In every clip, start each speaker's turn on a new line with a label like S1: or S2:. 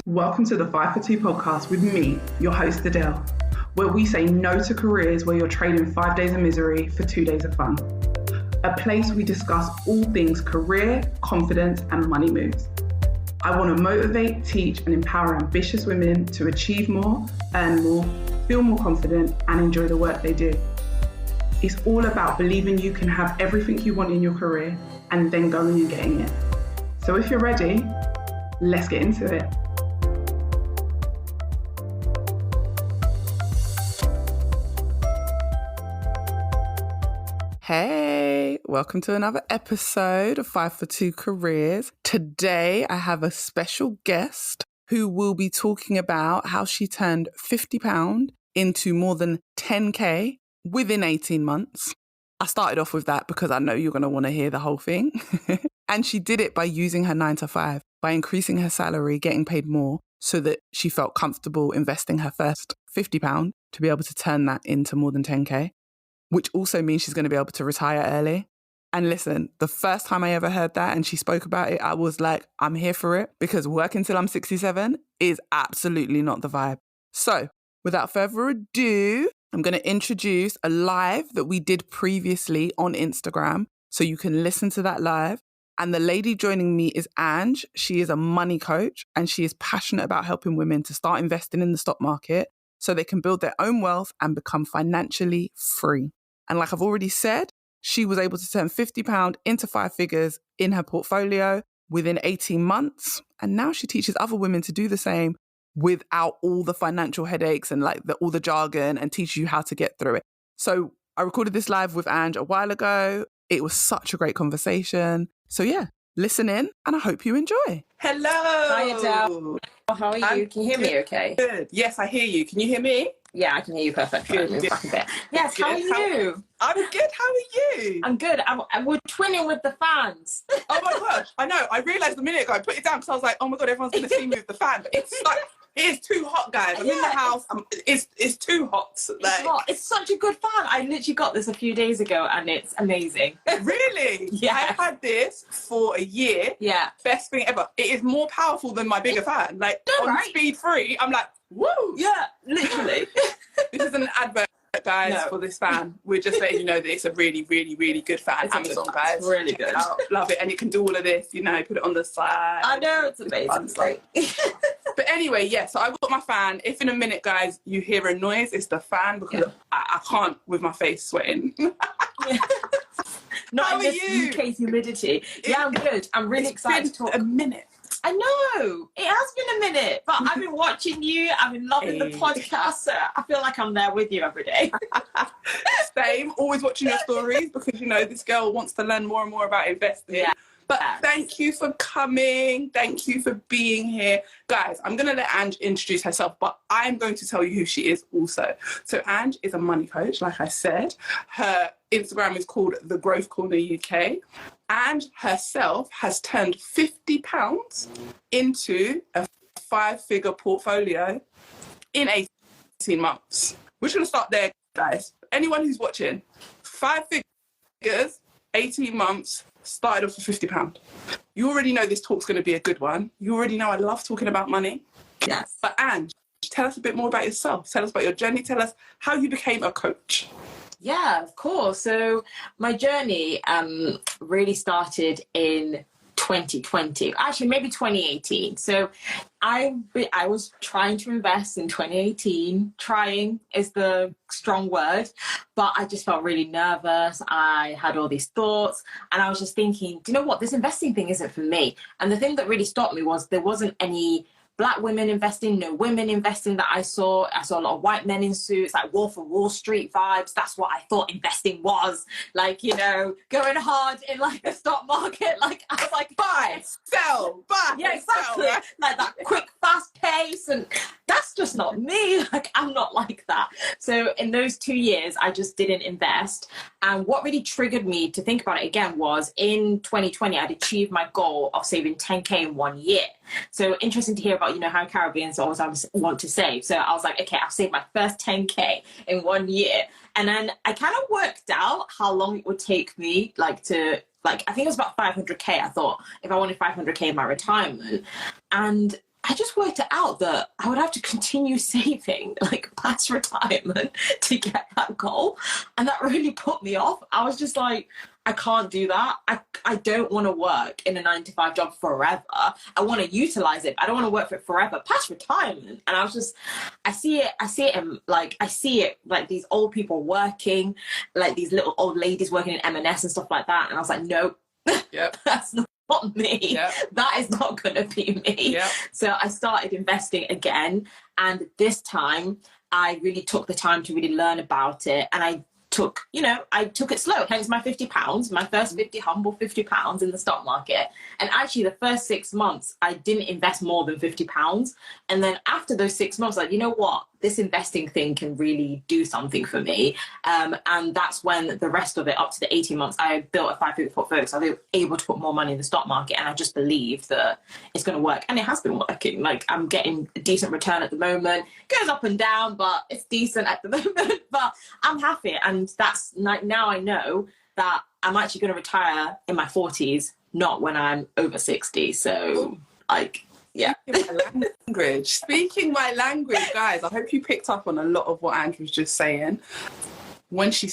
S1: Welcome to the 5 for 2 podcast with me, your host Adele, where we say no to careers where you're trading 5 days of misery for 2 days of fun. A place we discuss all things career, confidence, and money moves. I want to motivate, teach, and empower ambitious women to achieve more, earn more, feel more confident, and enjoy the work they do. It's all about believing you can have everything you want in your career and then going and getting it. So if you're ready, let's get into it. Hey, welcome to another episode of 5 for 2 Careers. Today, I have a special guest who will be talking about how she turned £50 into more than 10K within 18 months. I started off with that because I know you're going to want to hear the whole thing. And she did it by using her 9 to 5, by increasing her salary, getting paid more so that she felt comfortable investing her first £50 to be able to turn that into more than 10K. Which also means she's going to be able to retire early. And listen, the first time I ever heard that and she spoke about it, I was like, I'm here for it, because working till I'm 67 is absolutely not the vibe. So without further ado, I'm going to introduce a live that we did previously on Instagram. So you can listen to that live. And the lady joining me is Ange. She is a money coach and she is passionate about helping women to start investing in the stock market so they can build their own wealth and become financially free. And like I've already said, she was able to turn £50 into 5 figures in her portfolio within 18 months. And now she teaches other women to do the same without all the financial headaches and all the jargon, and teaches you how to get through it. So I recorded this live with Ange a while ago. It was such a great conversation. So yeah, listen in and I hope you enjoy. Hello.
S2: Hi Adele. How are you? Can you hear me okay?
S1: Good. Yes, I hear you. Can you hear me?
S2: Yeah, I can hear you perfectly.
S1: Good.
S2: Yes, how are you?
S1: I'm good. How are you?
S2: I'm good. We're twinning with the fans.
S1: Oh my God. I know. I realised a minute ago. I put it down because I was like, oh my God, everyone's going to see me with the fan. But it's like, it is too hot, guys. I'm in the house. It's too hot.
S2: It's hot. It's such a good fan. I literally got this a few days ago and it's amazing.
S1: Really?
S2: Yeah.
S1: I've had this for a year.
S2: Yeah.
S1: Best thing ever. It is more powerful than my bigger fan. Like on speed 3, I'm like, woo.
S2: Yeah, literally.
S1: This is an advert, guys, for this fan. We're just letting you know that it's a really, really, really good fan.
S2: It's
S1: Amazon, guys.
S2: It's really good.
S1: Love it. And it can do all of this, put it on the side.
S2: I know, it's amazing.
S1: But anyway, yeah, so I've got my fan. If in a minute, guys, you hear a noise, it's the fan because I can't with my face sweating.
S2: Not in this UK humidity. Yeah, I'm good. I'm really excited to talk.
S1: A minute.
S2: I know. It has been a minute, but I've been watching you. I've been loving the podcast. So I feel like I'm there with you every day.
S1: Same. Always watching your stories because, this girl wants to learn more and more about investing.
S2: Yeah.
S1: But thank you for coming. Thank you for being here. Guys, I'm going to let Ange introduce herself, but I'm going to tell you who she is also. So Ange is a money coach, like I said. Her Instagram is called The Growth Corner UK. Ange herself has turned £50 into a 5-figure portfolio in 18 months. We're going to start there, guys. Anyone who's watching, 5 figures, 18 months, started off with £50. You already know this talk's going to be a good one. You already know I love talking about money.
S2: Yes.
S1: But Ange, tell us a bit more about yourself. Tell us about your journey. Tell us how you became a coach.
S2: Yeah, of course. So my journey really started in 2020, actually maybe 2018. So I was trying to invest in 2018. Trying is the strong word, but I just felt really nervous. I had all these thoughts and I was just thinking, do you know what? This investing thing isn't for me. And the thing that really stopped me was there wasn't any Black women investing, no women investing that I saw. I saw a lot of white men in suits, like Wolf of Wall Street vibes. That's what I thought investing was. Going hard in the stock market. I was like,
S1: buy, sell, buy.
S2: Yeah, exactly.
S1: Sell, right?
S2: Like that quick, fast pace. And that's just not me. I'm not like that. So in those 2 years, I just didn't invest. And what really triggered me to think about it again was in 2020, I'd achieved my goal of saving 10K in 1 year. So interesting to hear about, how Caribbeans always want to save. So I was like, okay, I've saved my first 10K in 1 year. And then I kind of worked out how long it would take me I think it was about 500K. I thought if I wanted 500K in my retirement. And I just worked it out that I would have to continue saving like past retirement to get that goal. And that really put me off. I was just like, I can't do that. I don't want to work in a 9-to-5 job forever. I want to utilize it. I don't want to work for it forever past retirement. And I was just, I see it like these old people working, like these little old ladies working in M&S and stuff like that. And I was like, no,
S1: Yep.
S2: that's not me.
S1: Yep.
S2: That is not going to be me.
S1: Yep.
S2: So I started investing again. And this time I really took the time to really learn about it. And I took it slow, hence my £50, my first humble £50 in the stock market. And actually the first 6 months, I didn't invest more than £50. And then after those 6 months, like, you know what, this investing thing can really do something for me. And that's when the rest of it, up to the 18 months, I built a 5-figure portfolio. So I was able to put more money in the stock market. And I just believed that it's going to work. And it has been working. Like, I'm getting a decent return at the moment. Goes up and down, but it's decent at the moment. But I'm happy. And that's like, now I know that I'm actually going to retire in my 40s, not when I'm over 60. So, like, yeah.
S1: Speaking my language, guys. I hope you picked up on a lot of what Ange was just saying. When she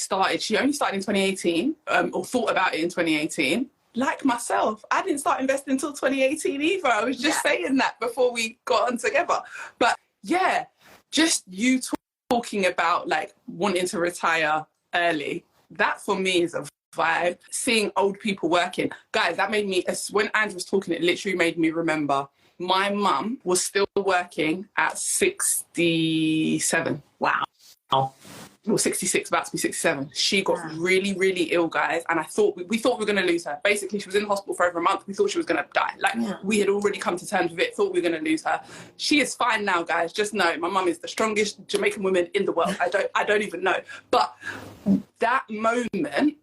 S1: only started in 2018, or thought about it in 2018. Like myself, I didn't start investing until 2018 either. I was just saying that before we got on together. But yeah, just you talking about like wanting to retire early, that for me is a vibe. Seeing old people working. Guys, that made me, when Ange was talking, it literally made me remember my mum was still working at 67.
S2: Wow.
S1: Well, 66, about to be 67. She got really, really ill, guys. And we thought we were going to lose her. Basically, she was in the hospital for over a month. We thought she was going to die. We had already come to terms with it, thought we were going to lose her. She is fine now, guys. Just know my mum is the strongest Jamaican woman in the world. I don't even know. But that moment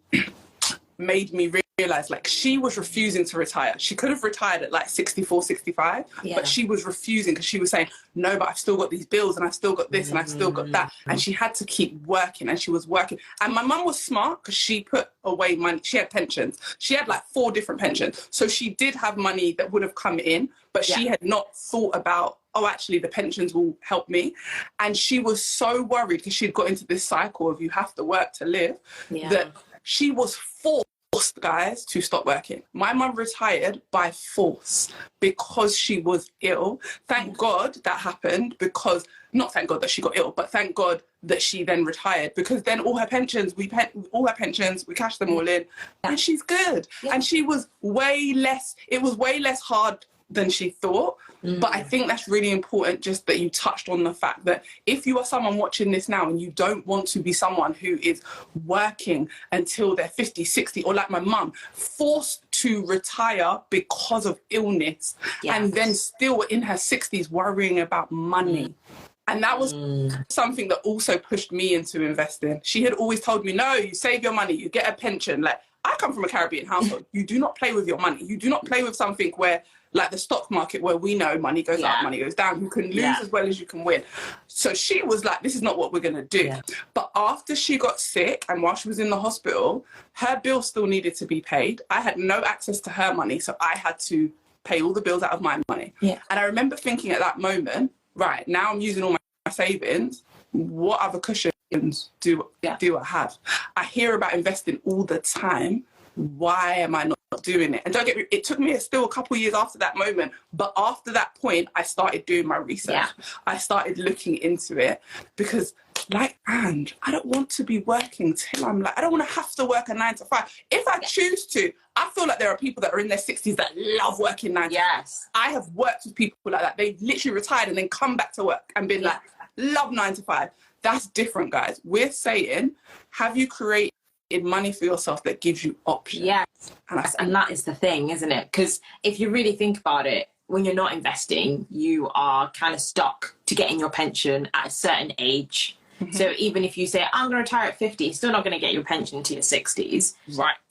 S1: made me realize, like, she was refusing to retire. She could have retired at like 64, 65, but she was refusing because she was saying, no, but I've still got these bills and I've still got this and I've still got that. And she had to keep working, and she was working. And my mum was smart because she put away money. She had pensions. She had like 4 different pensions. So she did have money that would have come in, but she had not thought about, oh, actually the pensions will help me. And she was so worried because she'd got into this cycle of you have to work to live, that she was forced, guys, to stop working. My mum retired by force because she was ill. Thank God that happened, because, not thank God that she got ill, but thank God that she then retired, because then all her pensions, we cashed them all in, and she's good. And she was way less hard than she thought. But I think that's really important, just that you touched on the fact that if you are someone watching this now and you don't want to be someone who is working until they're 50, 60, or like my mum, forced to retire because of illness, and then still in her 60s worrying about money. And that was something that also pushed me into investing. She had always told me, no, you save your money, you get a pension. Like, I come from a Caribbean household. You do not play with your money. You do not play with something where, like the stock market, where we know money goes up, money goes down. You can lose as well as you can win. So she was like, this is not what we're going to do. But after she got sick and while she was in the hospital, her bill still needed to be paid. I had no access to her money, so I had to pay all the bills out of my money. And I remember thinking at that moment, right, now I'm using all my savings. What other cushions do I have? I hear about investing all the time. Why am I not doing it? And don't get me, it took me still a couple of years after that moment, but after that point I started doing my research. I started looking into it, because like Ange, I don't want to be working till I'm like, I don't want to have to work a 9 to 5. If I choose to, I feel like there are people that are in their 60s that love working 9 to 5. I have worked with people like that. They've literally retired and then come back to work and been like, love 9 to 5. That's different, guys. We're saying, have you created money for yourself that gives you options?
S2: And that is the thing, isn't it? Because if you really think about it, when you're not investing, you are kind of stuck to getting your pension at a certain age. So even if you say, I'm going to retire at 50, you're still not going to get your pension into your 60s.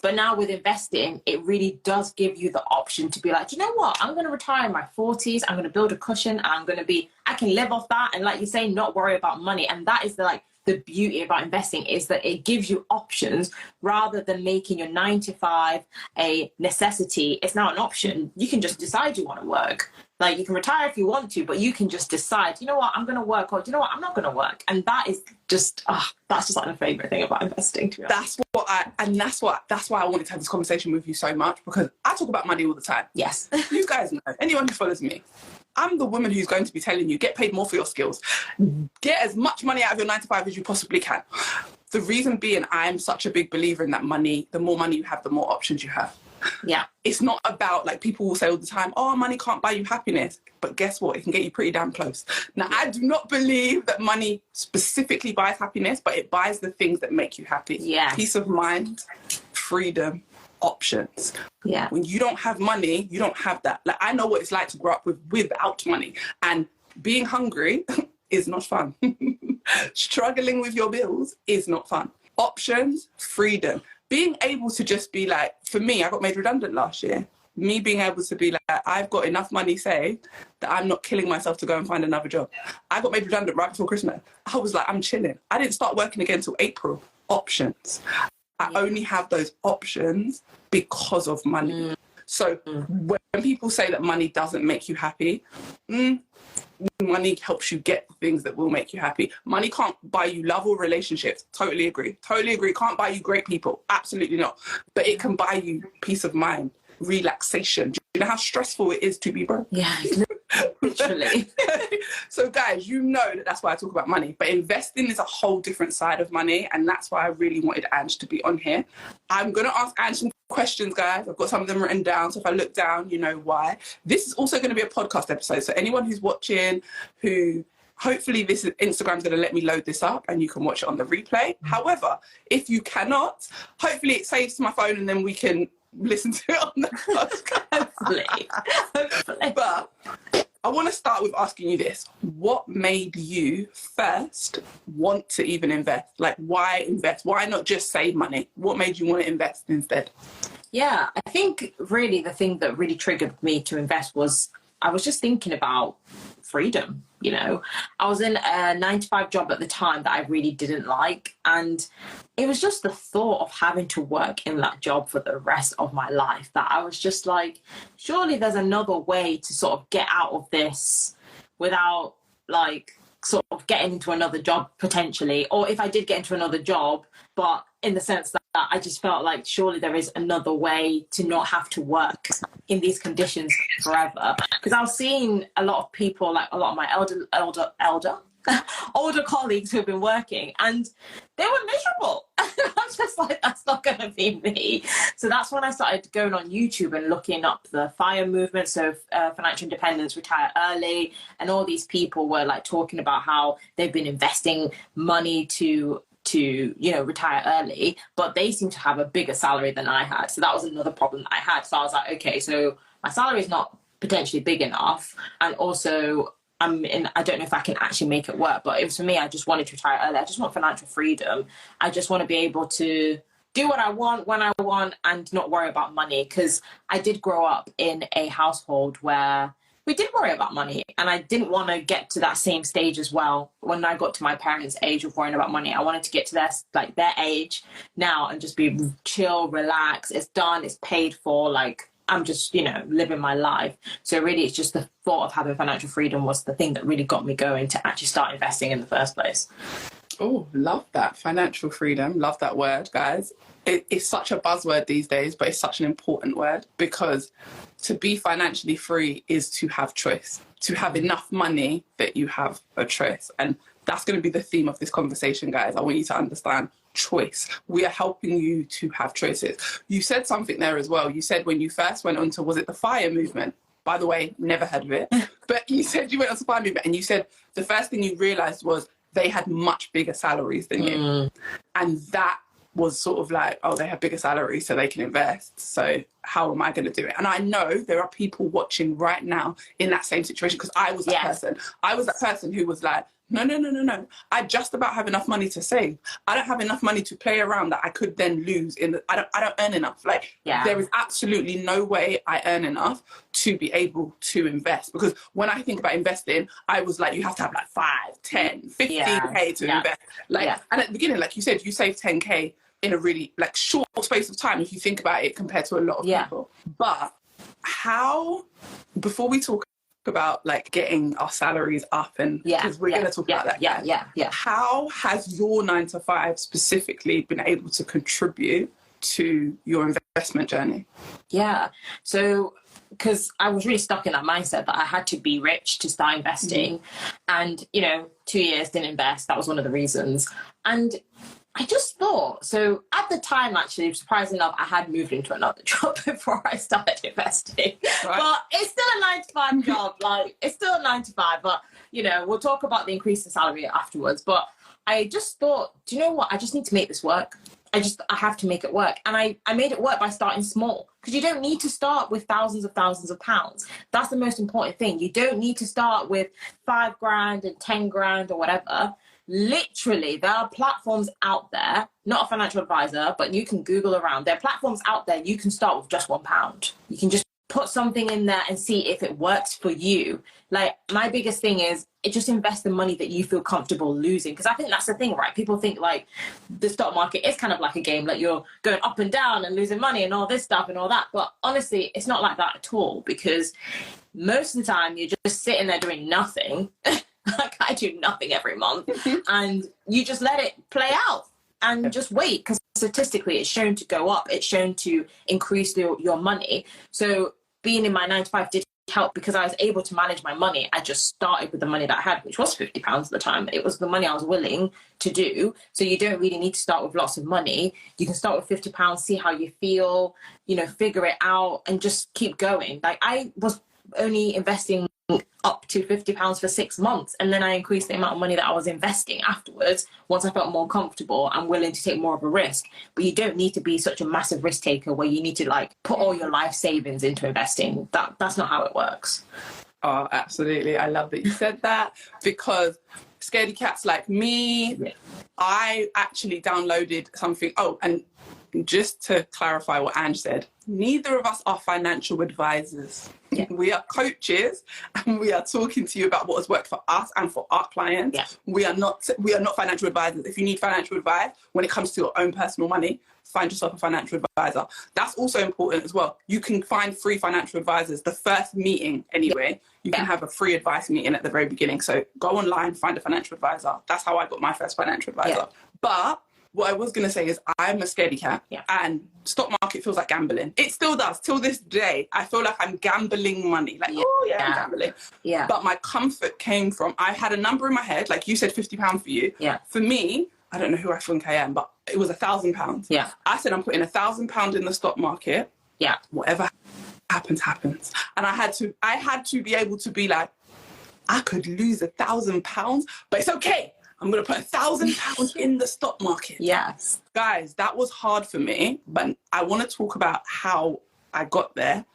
S2: But now with investing, it really does give you the option to be like, you know what? I'm going to retire in my 40s. I'm going to build a cushion, and I can live off that. And like you say, not worry about money. And that is the beauty about investing, is that it gives you options rather than making your 9 to 5 a necessity. It's now an option. You can just decide you want to work. Like, you can retire if you want to, but you can just decide, you know what, I'm going to work, or you know what, I'm not going to work. And that is just, that's just like my favorite thing about investing, to be honest.
S1: That's why I wanted to have this conversation with you so much, because I talk about money all the time.
S2: Yes.
S1: You guys know, anyone who follows me, I'm the woman who's going to be telling you, get paid more for your skills. Get as much money out of your 9 to 5 as you possibly can. The reason being, I'm such a big believer in that money, the more money you have, the more options you have.
S2: Yeah.
S1: It's not about, like, people will say all the time, oh, money can't buy you happiness. But guess what? It can get you pretty damn close. Now, I do not believe that money specifically buys happiness, but it buys the things that make you happy.
S2: Yeah.
S1: Peace of mind, freedom, options.
S2: Yeah.
S1: When you don't have money, you don't have that. Like, I know what it's like to grow up without money. And being hungry is not fun. Struggling with your bills is not fun. Options, freedom. Being able to just be like, for me, I got made redundant last year. Me being able to be like, I've got enough money saved that I'm not killing myself to go and find another job. I got made redundant right before Christmas. I was like, I'm chilling. I didn't start working again until April. Options. I only have those options because of money. So when people say that money doesn't make you happy, money helps you get things that will make you happy. Money can't buy you love or relationships. Totally agree. Can't buy you great people. Absolutely not. But it can buy you peace of mind, relaxation. Do you know how stressful it is to be broke?
S2: Yeah, literally.
S1: So guys, you know that's why I talk about money. But investing is a whole different side of money. And that's why I really wanted Ange to be on here. I'm going to ask Ange some questions, guys. I've got some of them written down. So if I look down, you know why. This is also going to be a podcast episode. So anyone who's watching, hopefully Instagram's going to let me load this up and you can watch it on the replay. However, if you cannot, hopefully it saves to my phone and then we can listen to it on the podcast.
S2: Hopefully.
S1: But I want to start with asking you this. What made you first want to even invest? Like, why invest? Why not just save money? What made you want to invest instead?
S2: Yeah, I think really the thing that really triggered me to invest was I was just thinking about freedom. You know, I was in a 9-to-5 job at the time that I really didn't like. And it was just the thought of having to work in that job for the rest of my life that I was just like, surely there's another way to sort of get out of this without like sort of getting into another job potentially. Or if I did get into another job, but in the sense that I just felt like surely there is another way to not have to work in these conditions forever. Because I was seeing a lot of people, like a lot of my older colleagues who've been working, and they were miserable. I'm just like, that's not going to be me. So that's when I started going on YouTube and looking up the FIRE movement, so financial independence, retire early, and all these people were like talking about how they've been investing money to retire early, but they seem to have a bigger salary than I had. So that was another problem that I had. So I was like, okay, so my salary is not potentially big enough, and also I don't know if I can actually make it work. But it was for me, I just wanted to retire early. I just want financial freedom. I just want to be able to do what I want when I want and not worry about money, because I did grow up in a household where we did worry about money, and I didn't want to get to that same stage as well. When I got to my parents' age of worrying about money, I wanted to get to their age now and just be chill, relax. It's done, it's paid for. Like, I'm just, living my life. So really, it's just the thought of having financial freedom was the thing that really got me going to actually start investing in the first place.
S1: Oh, love that. Financial freedom. Love that word, guys. It's such a buzzword these days, but it's such an important word, because to be financially free is to have choice, to have enough money that you have a choice. And that's going to be the theme of this conversation, guys. I want you to understand choice. We are helping you to have choices. You said something there as well. You said when you first went on to, was it the FIRE movement? By the way, never heard of it. But you said you went on to FIRE movement and you said the first thing you realised was they had much bigger salaries than you. And that was sort of like, oh, they have bigger salaries so they can invest. So how am I going to do it? And I know there are people watching right now in that same situation, because I was that person. I was that person who was like, no. I just about have enough money to save. I don't have enough money to play around that I could then lose I don't earn enough. Like, there is absolutely no way I earn enough to be able to invest. Because when I think about investing, I was like, you have to have like 5, 10, 15K to invest. And at the beginning, like you said, you save 10K in a really like short space of time if you think about it compared to a lot of people. But before we talk about like getting our salaries up, and because we're going to talk about that.
S2: Yeah.
S1: How has your 9 to 5 specifically been able to contribute to your investment journey?
S2: Yeah. So, because I was really stuck in that mindset that I had to be rich to start investing. And, 2 years didn't invest. That was one of the reasons. And I just thought, so at the time, actually, surprisingly enough, I had moved into another job before I started investing. Right. But it's still a 9 to 5 job. Like, it's still a 9 to 5. But, we'll talk about the increase in salary afterwards. But I just thought, do you know what? I just need to make this work. I have to make it work. And I made it work by starting small, because you don't need to start with thousands of pounds. That's the most important thing. You don't need to start with $5,000 and $10,000 or whatever. Literally, there are platforms out there, not a financial advisor, but you can Google around. There are platforms out there. You can start with just £1. You can just put something in there and see if it works for you. Like, my biggest thing is just invest the money that you feel comfortable losing. Because I think that's the thing, right? People think like the stock market is kind of like a game, like you're going up and down and losing money and all this stuff and all that. But honestly, it's not like that at all, because most of the time you're just sitting there doing nothing. Like, I do nothing every month. And you just let it play out and just wait, because statistically it's shown to go up. It's shown to increase your money. So being in my 9 to 5 did help, because I was able to manage my money. I just started with the money that I had, which was £50 at the time. It was the money I was willing to do. So you don't really need to start with lots of money. You can start with £50, see how you feel, figure it out and just keep going. Like, I was only investing up to £50 for 6 months, and then I increased the amount of money that I was investing afterwards once I felt more comfortable and willing to take more of a risk. But you don't need to be such a massive risk taker where you need to like put all your life savings into investing. That's not how it works.
S1: Oh, absolutely. I love that you said that, because scaredy cats like me, I actually downloaded something. Oh, and just to clarify what Ange said, neither of us are financial advisors. Yeah. We are coaches, and we are talking to you about what has worked for us and for our clients. Yeah. We are not financial advisors. If you need financial advice when it comes to your own personal money, find yourself a financial advisor. That's also important as well. You can find free financial advisors. The first meeting, anyway, you can have a free advice meeting at the very beginning. So go online, find a financial advisor. That's how I got my first financial advisor. Yeah. But what I was going to say is I'm a scaredy cat, and stock market feels like gambling. It still does. Till this day, I feel like I'm gambling money. Like, I'm gambling. Yeah. But my comfort came from, I had a number in my head, like you said, £50 for you. Yeah. For me, I don't know who I think I am, but it was £1,000. Yeah. I said, I'm putting £1,000 in the stock market. Yeah. Whatever happens, happens. And I had to be able to be like, I could lose £1,000, but it's okay. I'm going to put £1,000 in the stock market. Yes. Guys, that was hard for me, but I want to talk about how I got there,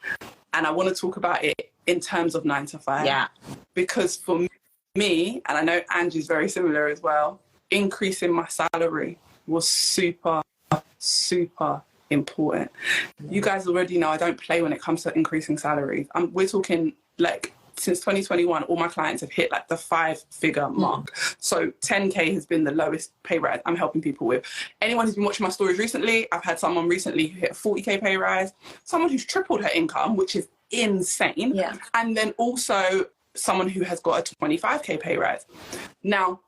S1: and I want to talk about it in terms of 9 to 5. Yeah. Because for me, and I know Angie's very similar as well, increasing my salary was super, super important. You guys already know I don't play when it comes to increasing salaries. We're talking like, since 2021, all my clients have hit like the 5-figure mark. So 10K has been the lowest pay rise I'm helping people with. Anyone who's been watching my stories recently, I've had someone recently who hit a 40K pay rise, someone who's tripled her income, which is insane. Yeah. And then also someone who has got a 25K pay rise. Now,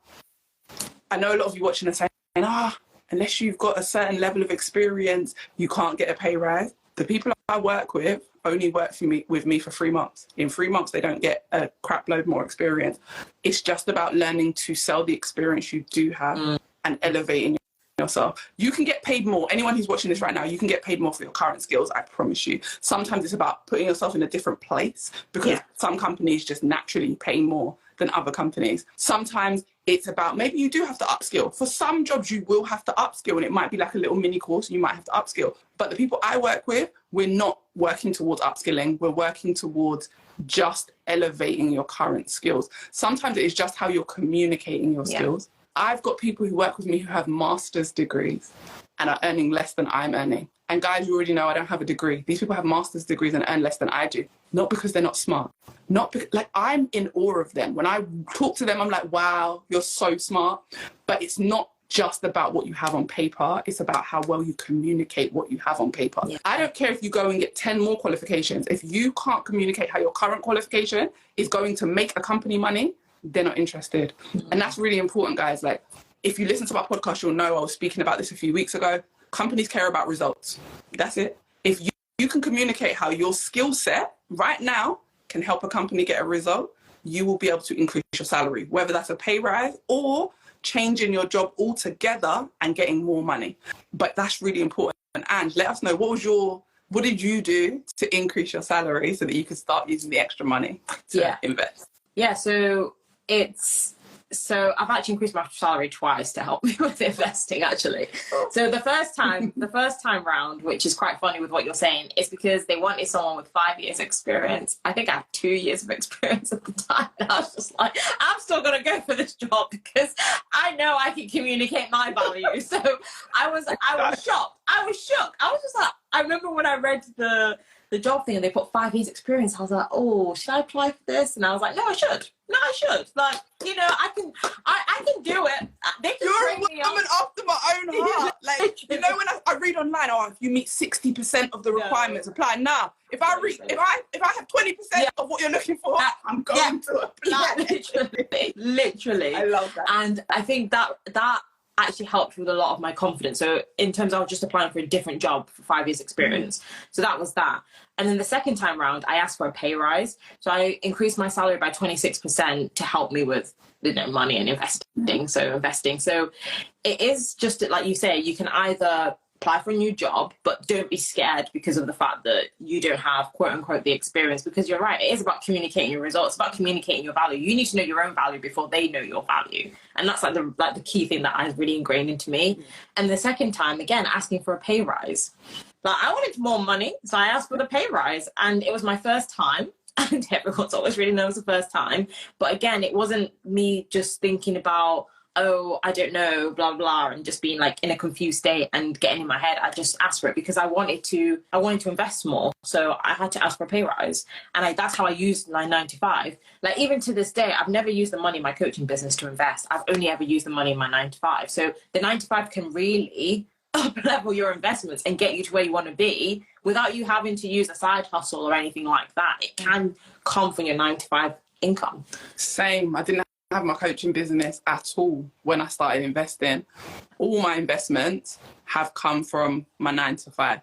S1: I know a lot of you watching are saying, unless you've got a certain level of experience, you can't get a pay rise. The people I work with only work with me for 3 months. In 3 months, they don't get a crap load more experience. It's just about learning to sell the experience you do have and elevating yourself. You can get paid more. Anyone who's watching this right now, you can get paid more for your current skills, I promise you. Sometimes it's about putting yourself in a different place, because some companies just naturally pay more than other companies. Sometimes it's about, maybe you do have to upskill. For some jobs, you will have to upskill, and it might be like a little mini course, and you might have to upskill. But the people I work with, we're not working towards upskilling. We're working towards just elevating your current skills. Sometimes it is just how you're communicating your skills. I've got people who work with me who have master's degrees and are earning less than I'm earning. And guys, you already know I don't have a degree. These people have master's degrees and earn less than I do. Not because they're not smart. Not because, like, I'm in awe of them. When I talk to them, I'm like, wow, you're so smart. But it's not just about what you have on paper. It's about how well you communicate what you have on paper. Yeah. I don't care if you go and get 10 more qualifications. If you can't communicate how your current qualification is going to make a company money, they're not interested. And that's really important, guys. Like, if you listen to my podcast, you'll know I was speaking about this a few weeks ago. Companies care about results. That's it. If you can communicate how your skill set right now can help a company get a result, you will be able to increase your salary, whether that's a pay rise or changing your job altogether and getting more money. But that's really important. And Ange, let us know, what did you do to increase your salary so that you could start using the extra money to invest?
S2: Yeah, so I've actually increased my salary twice to help me with investing, actually. So the first time round, which is quite funny with what you're saying, is because they wanted someone with 5 years experience. I think I have 2 years of experience at the time. And I was just like, I'm still going to go for this job because I know I can communicate my value. So I was shocked. I was shook. I was just like, I remember when I read the job thing and they put 5 years experience, I was like, oh, should I apply for this? And I was like, no, I should. Like, I can do it. They can
S1: You're a woman after my own heart. Like, when I read online, if you meet 60% of the requirements, apply. Nah, if I have 20% of what you're looking for, I'm going to apply.
S2: Literally.
S1: I love that.
S2: And I think that actually helped with a lot of my confidence. So in terms of just applying for a different job for 5 years experience. So that was that. And then the second time round, I asked for a pay rise. So I increased my salary by 26% to help me with money and investing. So it is just like you say, you can either apply for a new job, but don't be scared because of the fact that you don't have, quote unquote, the experience, because you're right. It is about communicating your results, about communicating your value. You need to know your own value before they know your value. And that's like the key thing that has really ingrained into me. And the second time, again, asking for a pay rise. Like, I wanted more money, so I asked for the pay rise, and it was my first time. And everyone's always really knows the first time. But again, it wasn't me just thinking about, oh, I don't know, blah, blah, and just being like in a confused state and getting in my head. I just asked for it because I wanted to invest more. So I had to ask for a pay rise. And that's how I used my 9 to 5. Like, even to this day, I've never used the money in my coaching business to invest. I've only ever used the money in my 9 to 5. So the 9 to 5 can really up level your investments and get you to where you want to be without you having to use a side hustle or anything like that. It can come from your 9 to 5 income.
S1: Same. I didn't have my coaching business at all when I started investing. All my investments have come from my 9 to 5,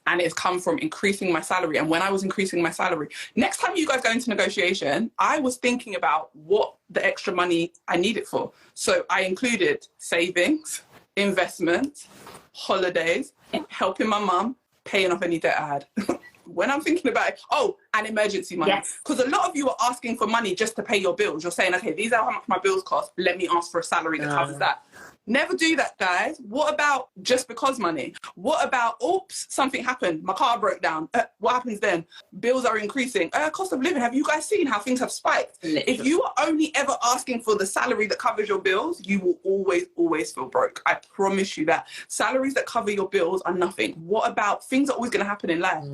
S1: and it's come from increasing my salary. And when I was increasing my salary, next time you guys go into negotiation, I was thinking about what the extra money I need it for. So I included savings, investments, holidays, helping my mum, paying off any debt I had. When I'm thinking about it, and emergency money. Because a lot of you are asking for money just to pay your bills. You're saying, okay, these are how much my bills cost. Let me ask for a salary that covers that. Never do that, guys. What about just because money? What about, oops, something happened. My car broke down. What happens then? Bills are increasing. Cost of living. Have you guys seen how things have spiked? Literally. If you are only ever asking for the salary that covers your bills, you will always, always feel broke. I promise you that. Salaries that cover your bills are nothing. What about things are always going to happen in life?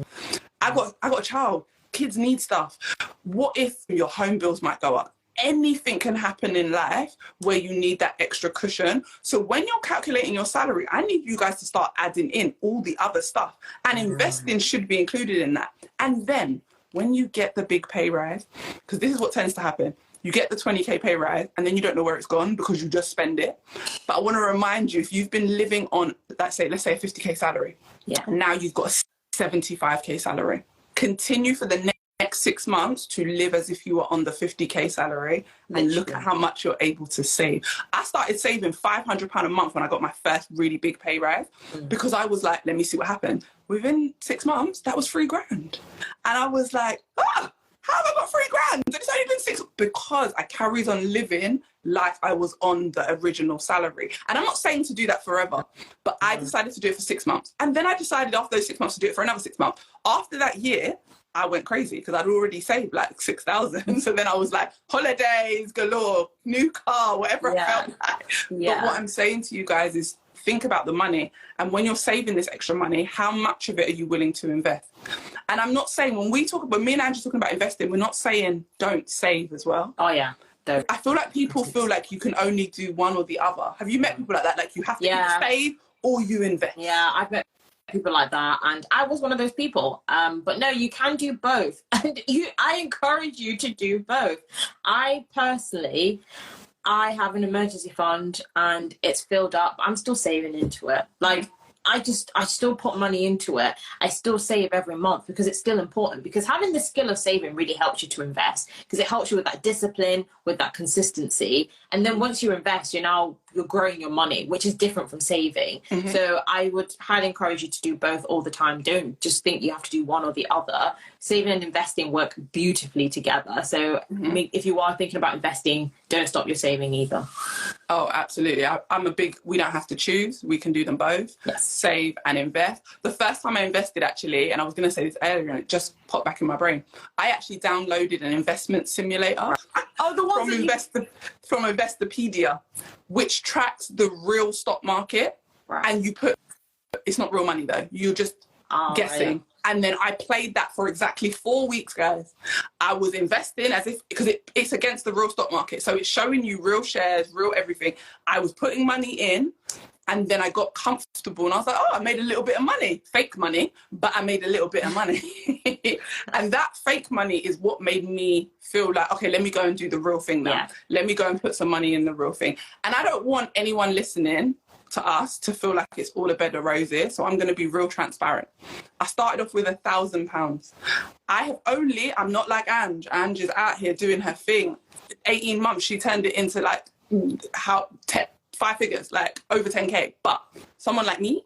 S1: I got a child. Kids need stuff. What if your home bills might go up? Anything can happen in life where you need that extra cushion. So when you're calculating your salary, I need you guys to start adding in all the other stuff. And investing should be included in that. And then when you get the big pay rise, because this is what tends to happen, you get the 20K pay rise and then you don't know where it's gone because you just spend it. But I want to remind you, if you've been living on, let's say a 50K salary, and now you've got a 75K salary, continue for the next 6 months to live as if you were on the 50K salary and look at how much you're able to save. I started saving £500 a month when I got my first really big pay rise because I was like, let me see what happened. Within 6 months, that was £3,000. And I was like, how have I got £3,000? It's only been 6 because I carried on living like I was on the original salary. And I'm not saying to do that forever, but I decided to do it for 6 months. And then I decided after those 6 months to do it for another 6 months. After that year, I went crazy because I'd already saved like 6,000. So then I was like, holidays galore, new car, whatever I felt like. But what I'm saying to you guys is think about the money. And when you're saving this extra money, how much of it are you willing to invest? And I'm not saying when me and Ange are talking about investing, we're not saying don't save as well.
S2: Oh, yeah. though.
S1: I feel like people feel like you can only do one or the other. Have you met people like that? Like you have to either save or you invest.
S2: Yeah, I've met people like that, and I was one of those people. But no, you can do both, and I encourage you to do both. I personally, I have an emergency fund, and it's filled up. I'm still saving into it. Like I still put money into it. I still save every month because it's still important, because having the skill of saving really helps you to invest, because it helps you with that discipline, with that consistency. And then once you invest, you're growing your money, which is different from saving. So I would highly encourage you to do both all the time. Don't just think you have to do one or the other. Saving and investing work beautifully together. So if you are thinking about investing, don't stop your saving either.
S1: Oh, absolutely. I'm a big, we don't have to choose. We can do them both.
S2: Yes.
S1: Save and invest. The first time I invested, actually, and I was going to say this earlier and it just popped back in my brain, I actually downloaded an investment simulator.
S2: Oh, the ones
S1: from Investopedia, which tracks the real stock market. Right. And you put, it's not real money though. You're just guessing. Yeah. And then I played that for exactly 4 weeks, guys. I was investing as if, because it's against the real stock market. So it's showing you real shares, real everything. I was putting money in, and then I got comfortable and I was like, oh, I made a little bit of money. Fake money, but I made a little bit of money. And that fake money is what made me feel like, okay, let me go and do the real thing now. Yeah. Let me go and put some money in the real thing. And I don't want anyone listening to us to feel like it's all a bed of roses. So I'm going to be real transparent. I started off with £1,000. I'm not like Ange. Ange is out here doing her thing. 18 months, she turned it into like 5 figures, like over 10K. But someone like me,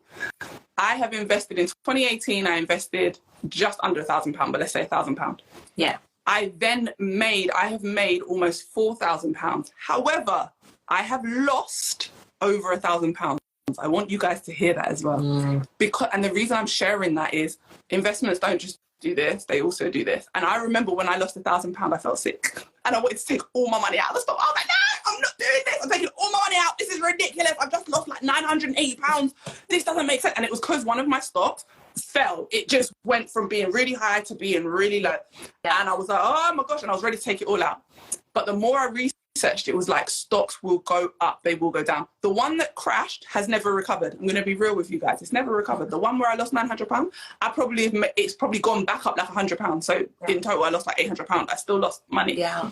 S1: I have invested in 2018, I invested just under £1,000, but let's say £1,000.
S2: Yeah.
S1: I have made almost £4,000. However, I have lost over £1,000. I want you guys to hear that as well. And the reason I'm sharing that is investments don't just do this, they also do this. And I remember when I lost £1,000, I felt sick. And I wanted to take all my money out of the stock. I was like, no, I'm not doing this. I'm taking all my money out. This is ridiculous. I've just lost like £980. This doesn't make sense. And it was because one of my stocks fell. It just went from being really high to being really low. Yeah. And I was like, oh my gosh. And I was ready to take it all out. But the more I researched, it was like stocks will go up, they will go down. The one that crashed has never recovered. I'm going to be real with you guys. It's never recovered. The one where I lost £900, it's probably gone back up like £100. So in total, I lost like £800. I still lost money.
S2: Yeah.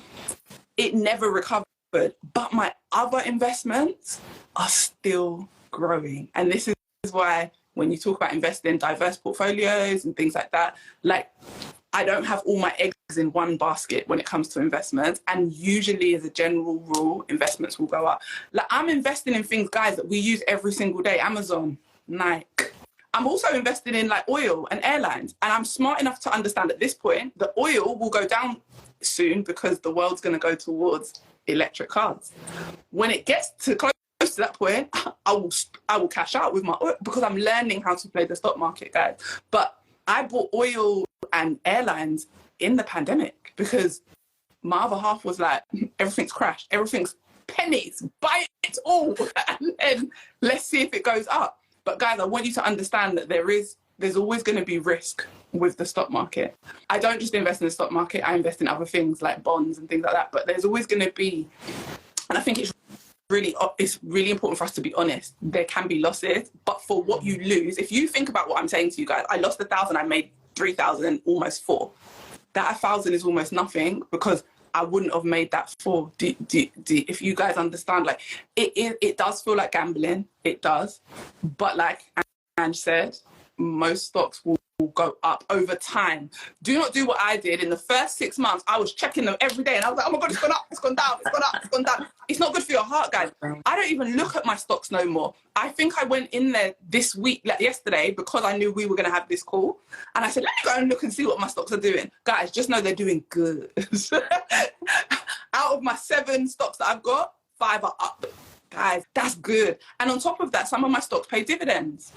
S1: It never recovered. But my other investments are still growing. And this is why when you talk about investing in diverse portfolios and things like that, like I don't have all my eggs in one basket when it comes to investments. And usually as a general rule, investments will go up. Like I'm investing in things, guys, that we use every single day. Amazon, Nike. I'm also investing in like oil and airlines. And I'm smart enough to understand at this point, the oil will go down soon because the world's going to go towards electric cars. When it gets to close to that point, I will cash out with my oil because I'm learning how to play the stock market, guys. But I bought oil and airlines in the pandemic because my other half was like, everything's crashed, everything's pennies, buy it all, and then let's see if it goes up. But guys, I want you to understand that there's always going to be risk with the stock market. I don't just invest in the stock market, I invest in other things like bonds and things like that. But there's always going to be, and I think it's really important for us to be honest. There can be losses, but for what you lose, if you think about what I'm saying to you guys, I lost 1,000, I made 3,000, almost 4. That 1,000 is almost nothing because I wouldn't have made that 4. If you guys understand, like it does feel like gambling, it does, but like Ange said, most stocks will go up over time. Do not do what I did. In the first 6 months, I was checking them every day and I was like, oh my God, it's gone up, it's gone down, it's gone up, it's gone down. It's not good for your heart, guys. I don't even look at my stocks no more. I think I went in there this week, like yesterday, because I knew we were going to have this call. And I said, let me go and look and see what my stocks are doing. Guys, just know they're doing good. Out of my 7 stocks that I've got, 5 are up. Guys, that's good. And on top of that, some of my stocks pay dividends.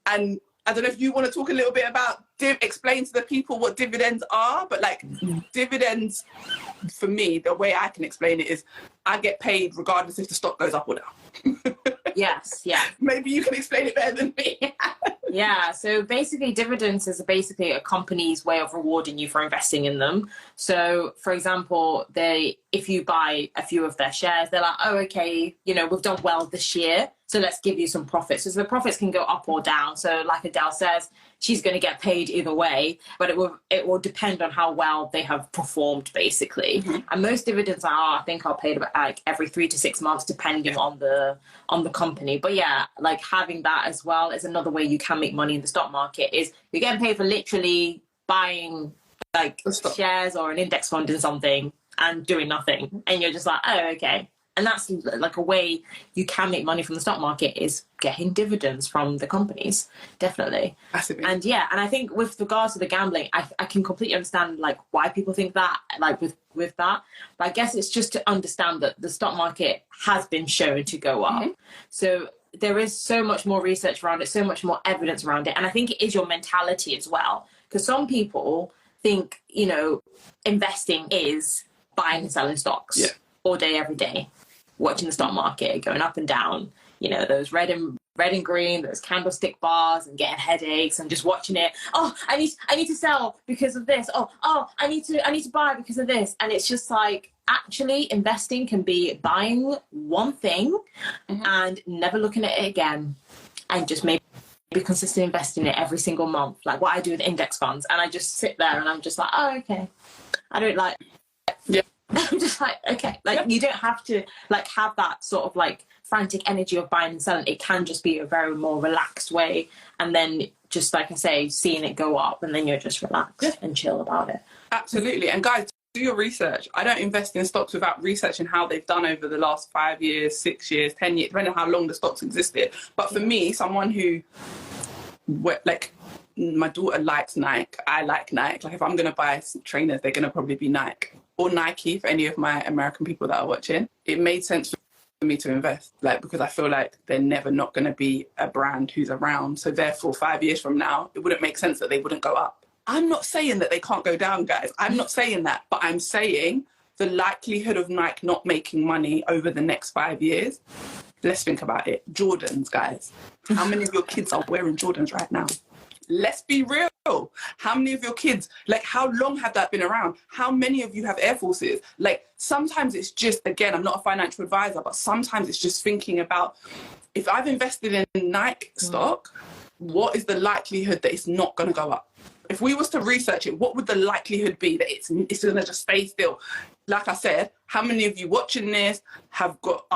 S1: And I don't know if you want to talk a little bit about, explain to the people what dividends are, but like dividends, for me, the way I can explain it is I get paid regardless if the stock goes up or down.
S2: Yes, yeah.
S1: Maybe you can explain it better than me.
S2: Yeah, so basically dividends is basically a company's way of rewarding you for investing in them. So for example, if you buy a few of their shares, they're like, oh, okay, we've done well this year, so let's give you some profits. So the profits can go up or down. So like Adele says, she's going to get paid either way, but it will depend on how well they have performed, basically. Mm-hmm. And most dividends I think are paid about like every 3 to 6 months, depending on the company. But yeah, like having that as well is another way you can make money in the stock market. Is you're getting paid for literally buying like shares or an index fund in something and doing nothing, and you're just like, oh, okay. And that's like a way you can make money from the stock market, is getting dividends from the companies. Definitely. And yeah, and I think with regards to the gambling, I can completely understand like why people think that, like with that. But I guess it's just to understand that the stock market has been shown to go up. Mm-hmm. So there is so much more research around it, so much more evidence around it. And I think it is your mentality as well. Because some people think, investing is buying and selling stocks all day, every day. Watching the stock market going up and down, those red and green, those candlestick bars, and getting headaches, and just watching it. Oh, I need to sell because of this. Oh, I need to buy because of this. And it's just like, actually, investing can be buying one thing and never looking at it again, and just maybe consistently investing in it every single month, like what I do with index funds. And I just sit there and I'm just like, oh, okay, I don't like. Yeah. I'm just like, okay, like you don't have to like have that sort of like frantic energy of buying and selling. It can just be a very more relaxed way, and then just like I say, seeing it go up, and then you're just relaxed and chill about it.
S1: Absolutely. And guys, do your research. I don't invest in stocks without researching how they've done over the last 5 years, 6 years, 10 years, depending on how long the stocks existed. But for me, someone who like, my daughter likes Nike. I like Nike. Like if I'm going to buy trainers, they're going to probably be Nike or Nike for any of my American people that are watching. It made sense for me to invest, like, because I feel like they're never not going to be a brand who's around. So therefore, 5 years from now, it wouldn't make sense that they wouldn't go up. I'm not saying that they can't go down, guys. I'm not saying that, but I'm saying the likelihood of Nike not making money over the next 5 years. Let's think about it. Jordans, guys. How many of your kids are wearing Jordans right now? Let's be real. How many of your kids, like, how long have that been around? How many of you have Air Forces? Like, sometimes it's just, again, I'm not a financial advisor, but sometimes it's just thinking about, if I've invested in Nike stock, what is the likelihood that it's not going to go up? If we was to research it, what would the likelihood be that it's going to just stay still? Like I said, how many of you watching this have got,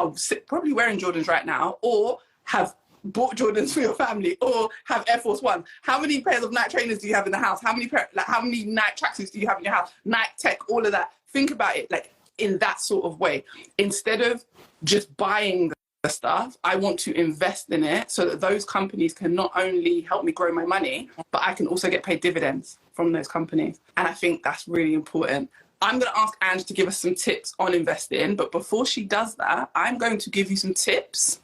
S1: probably wearing Jordans right now, or have bought Jordans for your family, or have Air Force One? How many pairs of Nike trainers do you have in the house? How many Nike tracksuits do you have in your house? Nike Tech, all of that. Think about it like in that sort of way. Instead of just buying the stuff, I want to invest in it so that those companies can not only help me grow my money, but I can also get paid dividends from those companies. And I think that's really important. I'm going to ask Ange to give us some tips on investing, but before she does that, I'm going to give you some tips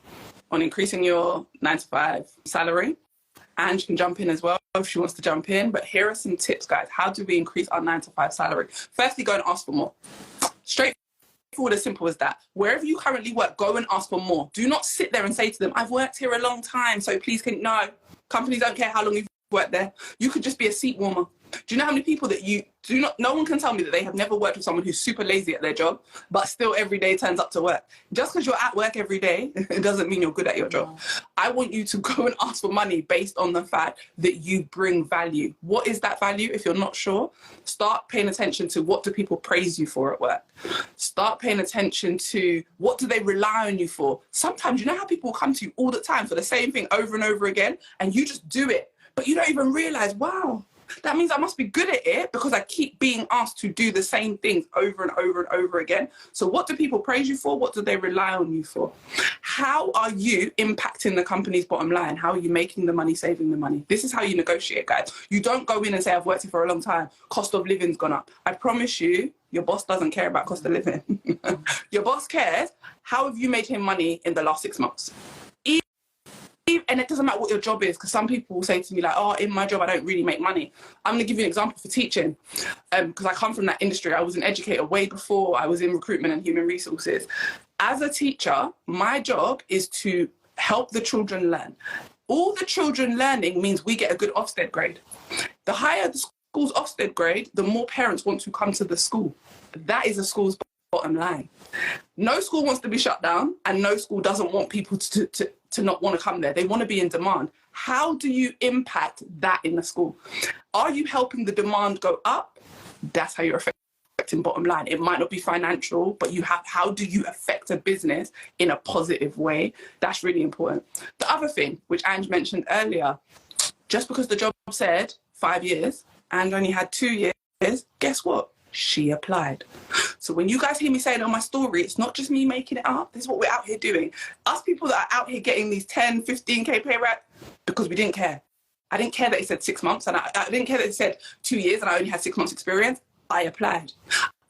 S1: on increasing your 9-to-5 salary. Ange can jump in as well if she wants to jump in, but here are some tips, guys. How do we increase our 9-to-5 salary? Firstly, go and ask for more. Straightforward, as simple as that. Wherever you currently work, go and ask for more. Do not sit there and say to them, I've worked here a long time, so please no. Companies don't care how long you've worked there. You could just be a seat warmer. Do you know how many people that no one can tell me that they have never worked with someone who's super lazy at their job, but still every day turns up to work. Just because you're at work every day, it doesn't mean you're good at your job. I want you to go and ask for money based on the fact that you bring value. What is that value? If you're not sure, start paying attention to what do people praise you for at work. Start paying attention to what do they rely on you for. Sometimes, you know how people come to you all the time for the same thing over and over again, and you just do it, but you don't even realize, wow, that means I must be good at it because I keep being asked to do the same things over and over and over again. So what do people praise you for? What do they rely on you for? How are you impacting the company's bottom line? How are you making the money, saving the money? This is how you negotiate, guys. You don't go in and say, I've worked here for a long time. Cost of living's gone up. I promise you, your boss doesn't care about cost of living. Your boss cares. How have you made him money in the last 6 months? And it doesn't matter what your job is, because some people will say to me like, oh, in my job, I don't really make money. I'm going to give you an example for teaching, because I come from that industry. I was an educator way before I was in recruitment and human resources. As a teacher, my job is to help the children learn. All the children learning means we get a good Ofsted grade. The higher the school's Ofsted grade, the more parents want to come to the school. That is a school's bottom line. No school wants to be shut down, and no school doesn't want people to not want to come there. They want to be in demand. How do you impact that in the school? Are you helping the demand go up? That's how you're affecting bottom line. It might not be financial, but how do you affect a business in a positive way? That's really important. The other thing, which Ange mentioned earlier, just because the job said 5 years and only had 2 years, guess what? She applied. So when you guys hear me saying on my story, it's not just me making it up. This is what we're out here doing. Us people that are out here getting these 10, 15K pay rates, because we didn't care. I didn't care that it said 6 months, and I didn't care that it said 2 years and I only had 6 months experience. I applied.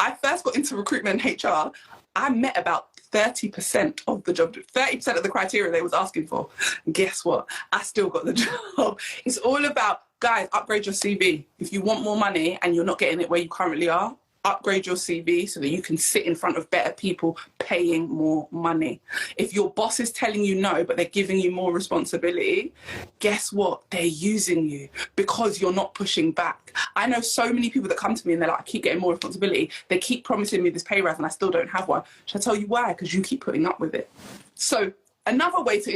S1: I first got into recruitment and HR. I met about 30% of the job, 30% of the criteria they was asking for. And guess what? I still got the job. It's all about, guys, upgrade your CV. If you want more money and you're not getting it where you currently are, upgrade your CV so that you can sit in front of better people paying more money. If your boss is telling you no, but they're giving you more responsibility, guess what? They're using you because you're not pushing back. I know so many people that come to me and they're like, I keep getting more responsibility. They keep promising me this pay rise and I still don't have one. Should I tell you why? Because you keep putting up with it. So another way for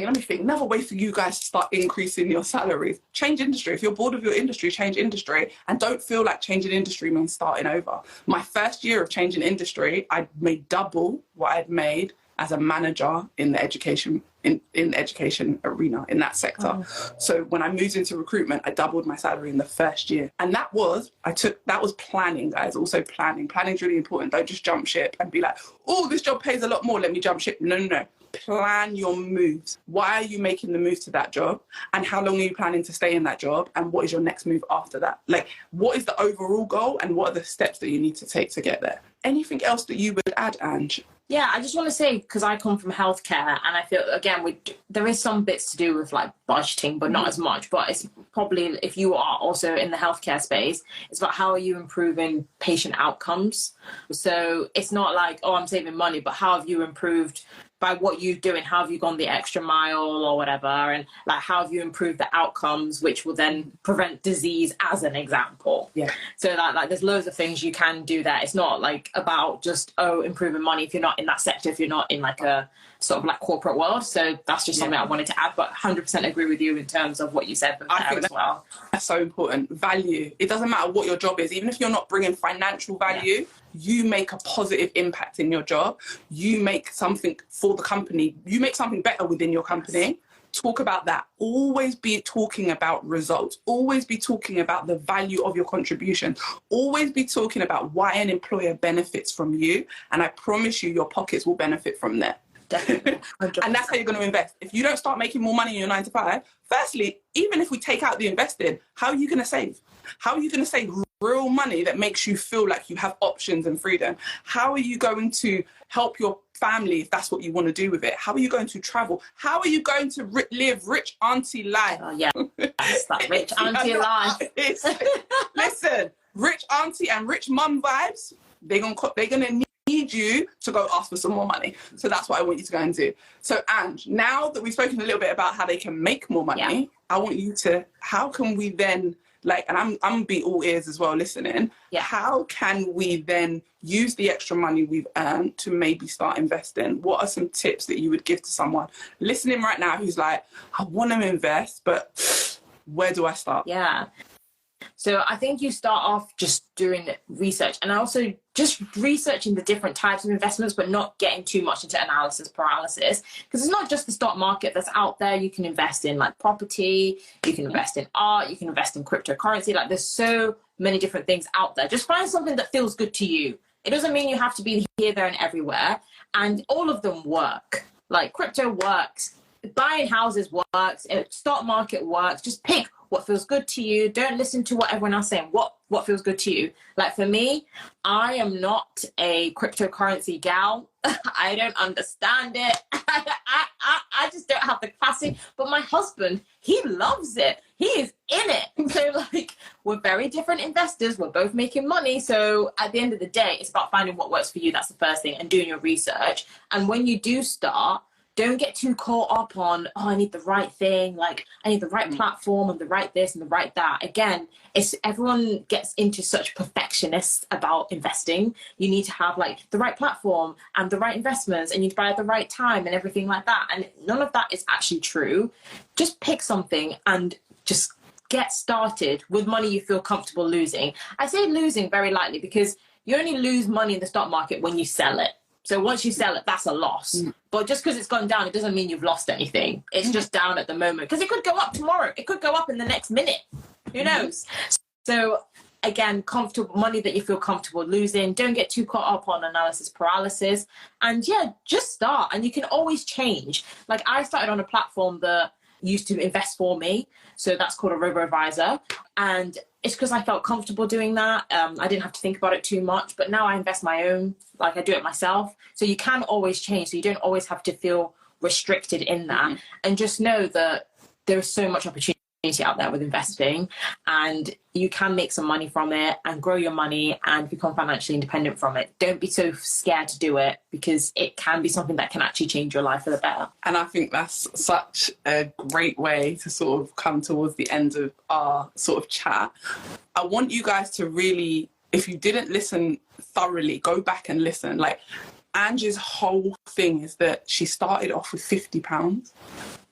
S1: you guys to start increasing your salaries, change industry. If you're bored of your industry, change industry, and don't feel like changing industry means starting over. My first year of changing industry, I made double what I'd made as a manager in the education in the education arena, in that sector. Oh. So when I moved into recruitment, I doubled my salary in the first year. And that was planning, guys. Also planning. Planning is really important. Don't just jump ship and be like, oh, this job pays a lot more, let me jump ship. No. Plan your moves. Why are you making the move to that job? And how long are you planning to stay in that job? And what is your next move after that? Like, what is the overall goal and what are the steps that you need to take to get there? Anything else that you would add, Ange?
S2: Yeah, I just want to say, because I come from healthcare, and I feel, again, there is some bits to do with like budgeting, but not as much. But it's probably, if you are also in the healthcare space, it's about how are you improving patient outcomes. So it's not like, oh, I'm saving money, but how have you improved by what you're doing? How have you gone the extra mile or whatever? And like, how have you improved the outcomes, which will then prevent disease, as an example? Yeah. So like there's loads of things you can do there. It's not like about just, improving money if you're not in that sector, if you're not in like a sort of like corporate world. So that's just something I wanted to add, but 100% agree with you in terms of what you said as well.
S1: That's so important. Value. It doesn't matter what your job is. Even if you're not bringing financial value, you make a positive impact in your job. You make something for the company. You make something better within your company. Yes. Talk about that. Always be talking about results. Always be talking about the value of your contribution. Always be talking about why an employer benefits from you. And I promise you, your pockets will benefit from that.
S2: Definitely.
S1: And that's how you're going to invest. If you don't start making more money in your 9 to 5, firstly, even if we take out the invested, how are you going to save? How are you going to save real money that makes you feel like you have options and freedom? How are you going to help your family if that's what you want to do with it? How are you going to travel? How are you going to live rich auntie life?
S2: Oh, yeah, that's that rich auntie life.
S1: Listen, rich auntie and rich mum vibes, they're going to need you to go ask for some more money. So that's what I want you to go and do. So Ange, now that we've spoken a little bit about how they can make more money, I want you to, how can we then, like, and I'm gonna be all ears as well listening, how can we then use the extra money we've earned to maybe start investing? What are some tips that you would give to someone listening right now who's like, I want to invest, but where do I start?
S2: Yeah. So I think you start off just doing research, and also just researching the different types of investments, but not getting too much into analysis paralysis, because it's not just the stock market that's out there. You can invest in like property, you can invest in art, you can invest in cryptocurrency. Like there's so many different things out there. Just find something that feels good to you. It doesn't mean you have to be here, there, and everywhere. And all of them work. Like crypto works, buying houses works, stock market works. Just pick what feels good to you. Don't listen to what everyone else is saying. What feels good to you? Like for me, I am not a cryptocurrency gal. I don't understand it. I just don't have the capacity. But my husband, he loves it. He is in it. So like, we're very different investors. We're both making money. So at the end of the day, it's about finding what works for you. That's the first thing, and doing your research. And when you do start, don't get too caught up on, oh, I need the right thing, like I need the right platform and the right this and the right that. Again, it's everyone gets into such perfectionists about investing. You need to have like the right platform and the right investments, and you need to buy at the right time and everything like that. And none of that is actually true. Just pick something and just get started with money you feel comfortable losing. I say losing very lightly because you only lose money in the stock market when you sell it. So once you sell it, that's a loss. But just because it's gone down, it doesn't mean you've lost anything. It's just down at the moment. Because it could go up tomorrow. It could go up in the next minute. Who knows? So again, comfortable money that you feel comfortable losing. Don't get too caught up on analysis paralysis. And yeah, just start. And you can always change. Like I started on a platform that used to invest for me. So that's called a robo-advisor. And it's because I felt comfortable doing that. I didn't have to think about it too much, but now I invest my own, like I do it myself. So you can always change. So you don't always have to feel restricted in that. And just know that there is so much opportunity out there with investing, and you can make some money from it and grow your money and become financially independent from it. Don't be so scared to do it, because it can be something that can actually change your life for the better.
S1: And I think that's such a great way to sort of come towards the end of our sort of chat. I want you guys to really, if you didn't listen thoroughly, go back and listen. Like Ange's whole thing is that she started off with £50.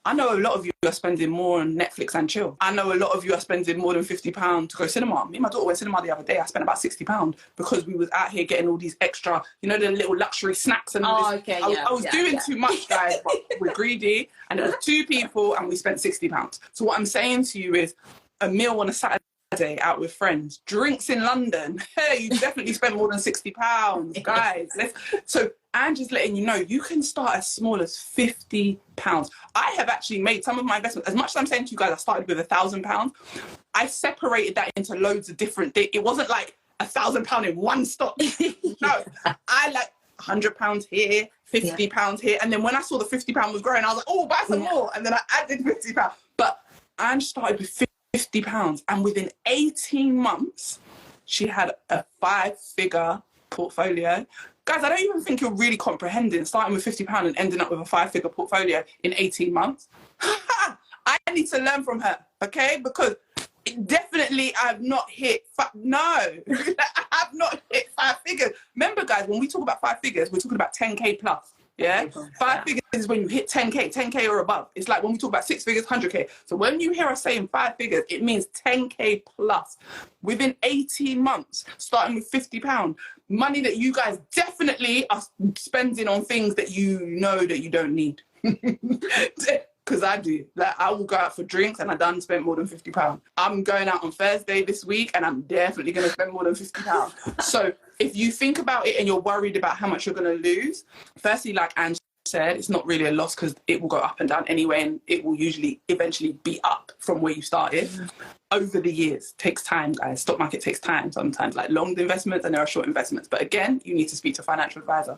S1: I know a lot of you are spending more on Netflix and chill. I know a lot of you are spending more than £50 to go cinema. Me and my daughter went cinema the other day. I spent about £60 because we was out here getting all these extra, you know, the little luxury snacks and all this.
S2: Okay,
S1: I was doing too much, guys, but we're greedy. And it was 2 people and we spent £60. So what I'm saying to you is a meal on a Saturday out with friends, drinks in London. Hey, you definitely spent more than £60, guys. So Ange's letting you know you can start as small as £50. I have actually made some of my investments. As much as I'm saying to you guys, I started with £1,000. I separated that into loads of different things. It wasn't like £1,000 in one stock. No, I like £100 here, £50 here. And then when I saw the £50 was growing, I was like, oh, buy some more. And then I added £50. But Ange started with £50. And within 18 months, she had a 5-figure portfolio. Guys, I don't even think you're really comprehending starting with £50 and ending up with a 5-figure portfolio in 18 months. I need to learn from her, okay? Because definitely I've not hit, I have not hit 5 figures. Remember, guys, when we talk about 5 figures, we're talking about 10K plus. Yeah, 5 figures is when you hit 10K or above. It's like when we talk about 6 figures, 100K. So when you hear us saying 5 figures, it means 10K plus within 18 months, starting with £50. Money that you guys definitely are spending on things that you know that you don't need. Because I do. Like, I will go out for drinks and I done spent more than £50. I'm going out on Thursday this week and I'm definitely going to spend more than £50. So if you think about it and you're worried about how much you're going to lose, firstly, like Ange said, it's not really a loss because it will go up and down anyway, and it will usually eventually be up from where you started. Over the years, takes time, guys. Stock market takes time sometimes, like long investments and there are short investments. But again, you need to speak to a financial advisor.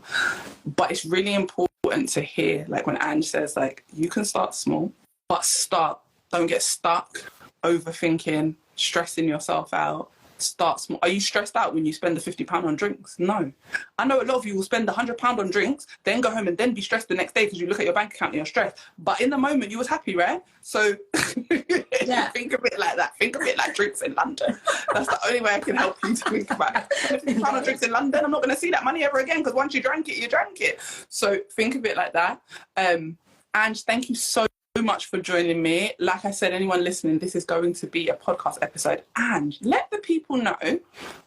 S1: But it's really important to hear, like when Ange says, like, you can start small, but start. Don't get stuck overthinking, stressing yourself out. Start small. Are you stressed out when you spend the £50 on drinks? No. I know a lot of you will spend £100 on drinks, then go home and then be stressed the next day because you look at your bank account and you're stressed. But in the moment, you was happy, right? So think of it like that. Think of it like drinks in London. That's the only way I can help you to think about it. £50 on drinks in London, I'm not going to see that money ever again because once you drank it, you drank it. So think of it like that. Ange, thank you so much for joining me. Like I said, anyone listening, this is going to be a podcast episode, and let the people know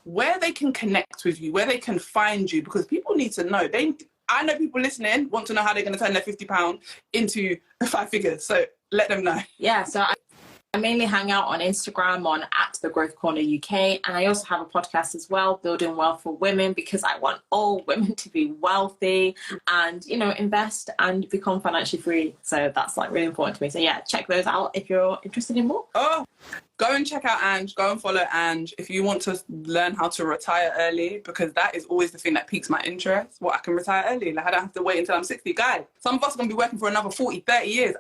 S1: where they can connect with you, where they can find you, because people need to know. I know people listening want to know how they're going to turn their £50 into 5 figures, so let them know.
S2: Yeah, so I mainly hang out on Instagram on @thegrowthcorner UK, and I also have a podcast as well, Building Wealth for Women, because I want all women to be wealthy and, you know, invest and become financially free. So that's like really important to me. So yeah, check those out if you're interested in more.
S1: Oh, go and check out Ange. Go and follow Ange if you want to learn how to retire early, because that is always the thing that piques my interest. What, I can retire early? Like, I don't have to wait until I'm 60. Guys, some of us are going to be working for another 40, 30 years.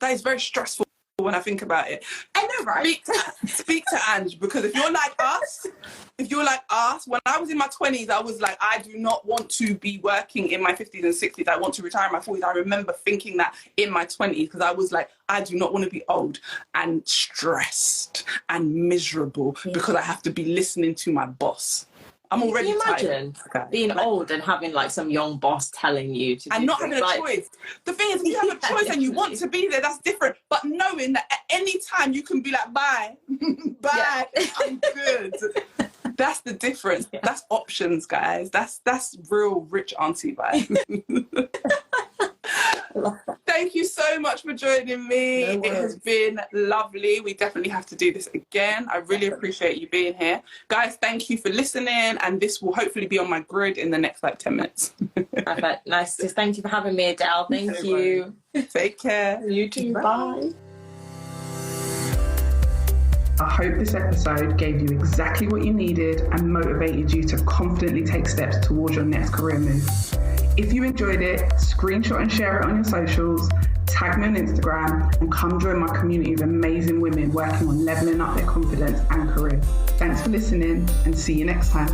S1: That is very stressful. when I think about it.
S2: I know, right?
S1: Speak to Ange, because if you're like us, when I was in my 20s, I was like, I do not want to be working in my 50s and 60s. I want to retire in my 40s. I remember thinking that in my 20s, because I was like, I do not want to be old and stressed and miserable because I have to be listening to my boss. I'm already tired.
S2: Can you imagine being old and having like some young boss telling you to do
S1: and not having a choice? The thing is, if you have a choice and you want to be there, that's different. But knowing that at any time you can be like, bye, bye, I'm good. That's the difference. Yeah. That's options, guys. That's real rich auntie vibe. Thank you so much for joining me. No, it has been lovely. We definitely have to do this again. I really appreciate you being here. Guys, thank you for listening, and this will hopefully be on my grid in the next 10 minutes.
S2: Perfect. Nice. Just thank you for having me, Adele. Thank you.
S1: Take care.
S2: You too. Bye.
S1: I hope this episode gave you exactly what you needed and motivated you to confidently take steps towards your next career move. If you enjoyed it, screenshot and share it on your socials, tag me on Instagram, and come join my community of amazing women working on leveling up their confidence and career. Thanks for listening, and see you next time.